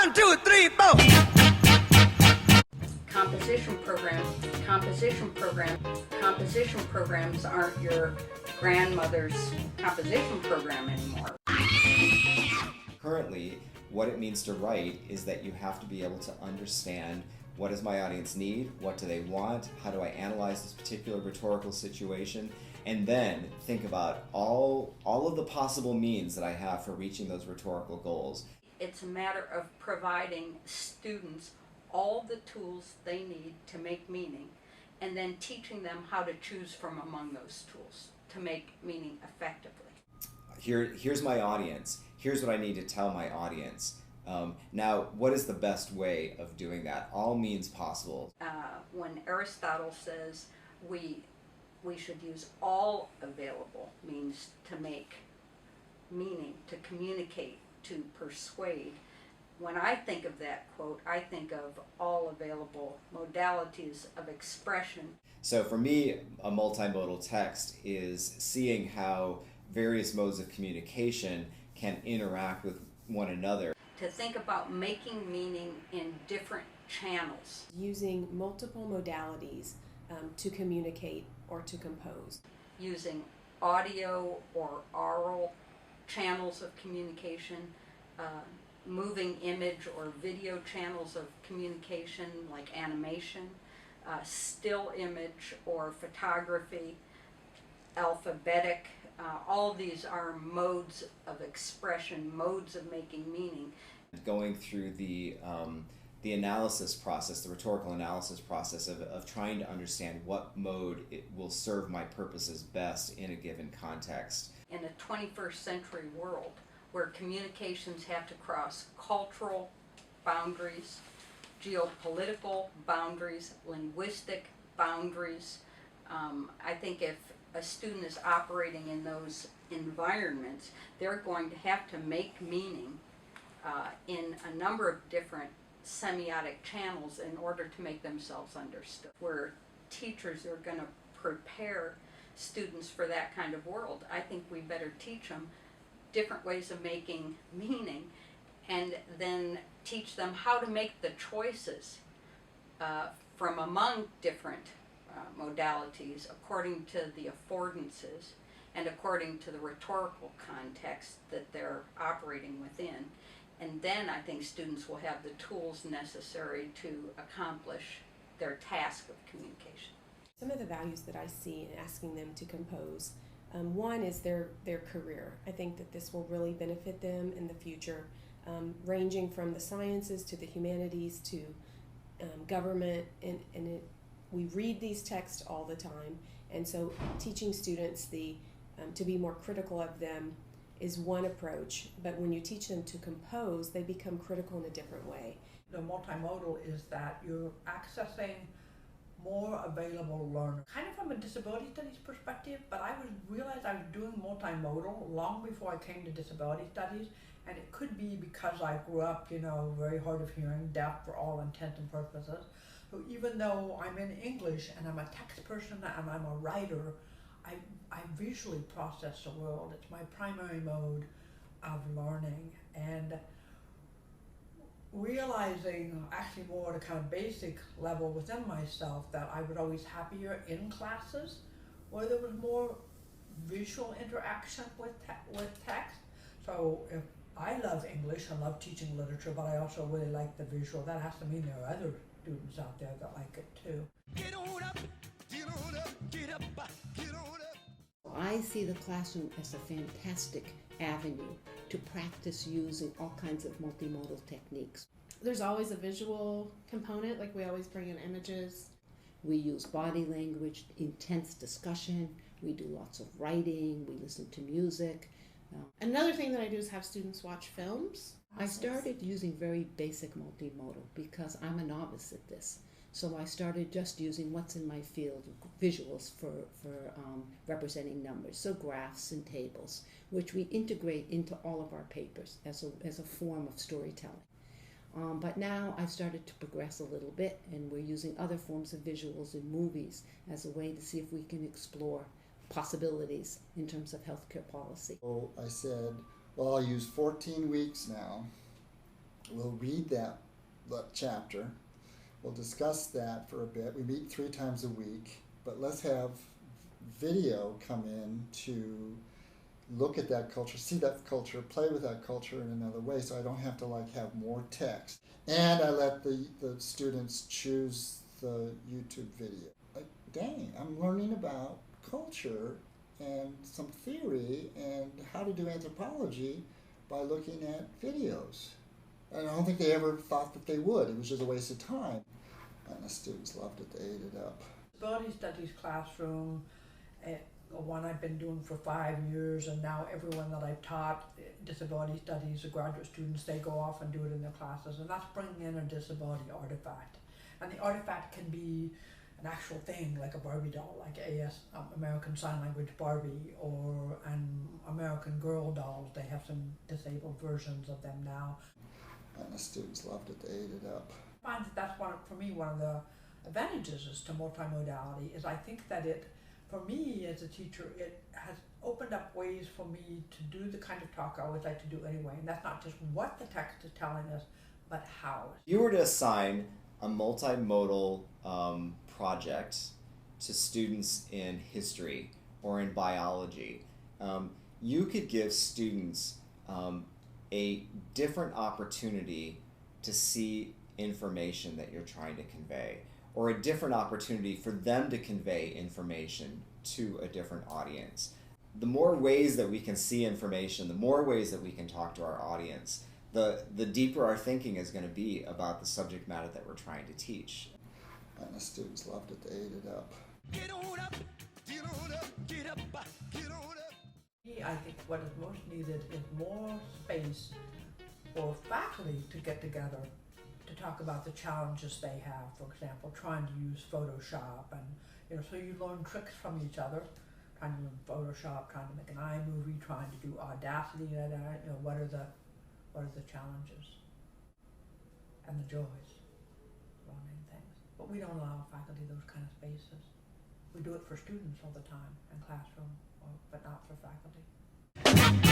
1, 2, 3, 4. Composition programs aren't your grandmother's composition program anymore. Currently, what it means to write is that you have to be able to understand what does my audience need, what do they want, how do I analyze this particular rhetorical situation, and then think about all of the possible means that I have for reaching those rhetorical goals. It's a matter of providing students all the tools they need to make meaning, and then teaching them how to choose from among those tools to make meaning effectively. Here's my audience. Here's what I need to tell my audience. Now, what is the best way of doing that? All means possible. When Aristotle says we should use all available means to make meaning, to communicate, to persuade, when I think of that quote, I think of all available modalities of expression. So for me, a multimodal text is seeing how various modes of communication can interact with one another. To think about making meaning in different channels. Using multiple modalities to communicate or to compose. Using audio or oral channels of communication, moving image or video channels of communication like animation, still image or photography, alphabetic. All of these are modes of expression, modes of making meaning. Going through the analysis process, the rhetorical analysis process of trying to understand what mode it will serve my purposes best in a given context. In a 21st century world where communications have to cross cultural boundaries, geopolitical boundaries, linguistic boundaries, I think if a student is operating in those environments, they're going to have to make meaning in a number of different semiotic channels in order to make themselves understood. Where teachers are going to prepare students for that kind of world, I think we better teach them different ways of making meaning and then teach them how to make the choices from among different modalities according to the affordances and according to the rhetorical context that they're operating within. And then I think students will have the tools necessary to accomplish their task of communication. Some of the values that I see in asking them to compose, one is their career. I think that this will really benefit them in the future, ranging from the sciences to the humanities to government, and we read these texts all the time, and so teaching students to be more critical of them is one approach, but when you teach them to compose, they become critical in a different way. The multimodal is that you're accessing more available learning. Kind of from a disability studies perspective, but I realized I was doing multimodal long before I came to disability studies, and it could be because I grew up, very hard of hearing, deaf for all intents and purposes. So even though I'm in English and I'm a text person and I'm a writer, I visually process the world. It's my primary mode of learning, and realizing actually more at a kind of basic level within myself that I was always happier in classes where there was more visual interaction with text. So if I love English and love teaching literature, but I also really like the visual, that has to mean there are other students out there that like it too. Get on up, get on up, get up, get on up. I see the classroom as a fantastic avenue to practice using all kinds of multimodal techniques. There's always a visual component, like we always bring in images. We use body language, intense discussion, we do lots of writing, we listen to music. Another thing that I do is have students watch films. I started using very basic multimodal because I'm a novice at this. So I started just using what's in my field, visuals for representing numbers, so graphs and tables, which we integrate into all of our papers as a form of storytelling. But now I've started to progress a little bit, and we're using other forms of visuals in movies as a way to see if we can explore possibilities in terms of healthcare policy. So I said, well, I'll use 14 weeks now, We'll read that chapter. We'll discuss that for a bit. We meet 3 times a week, but let's have video come in to look at that culture, see that culture, play with that culture in another way, so I don't have to have more text. And I let the students choose the YouTube video. Dang, I'm learning about culture and some theory and how to do anthropology by looking at videos. And I don't think they ever thought that they would. It was just a waste of time. And the students loved it. They ate it up. Disability Studies classroom, one I've been doing for 5 years, and now everyone that I've taught disability studies, the graduate students, they go off and do it in their classes, and that's bringing in a disability artifact. And the artifact can be an actual thing, like a Barbie doll, like American Sign Language Barbie, or an American Girl dolls. They have some disabled versions of them now. And the students loved it. They ate it up. I find that that's for me, one of the advantages is to multimodality, is I think that for me as a teacher, it has opened up ways for me to do the kind of talk I always like to do anyway. And that's not just what the text is telling us, but how. If you were to assign a multimodal project to students in history or in biology, you could give students a different opportunity to see information that you're trying to convey, or a different opportunity for them to convey information to a different audience. The more ways that we can see information, the more ways that we can talk to our audience, the deeper our thinking is going to be about the subject matter that we're trying to teach. And the students loved it. They ate it up. Get on up, get on up, get up, get on up. I think what is most needed is more space for faculty to get together to talk about the challenges they have. For example, trying to use Photoshop, and so you learn tricks from each other. Trying to learn Photoshop, trying to make an iMovie, trying to do Audacity. What are the challenges and the joys of learning things? But we don't allow faculty those kind of spaces. We do it for students all the time in classroom, but not for faculty.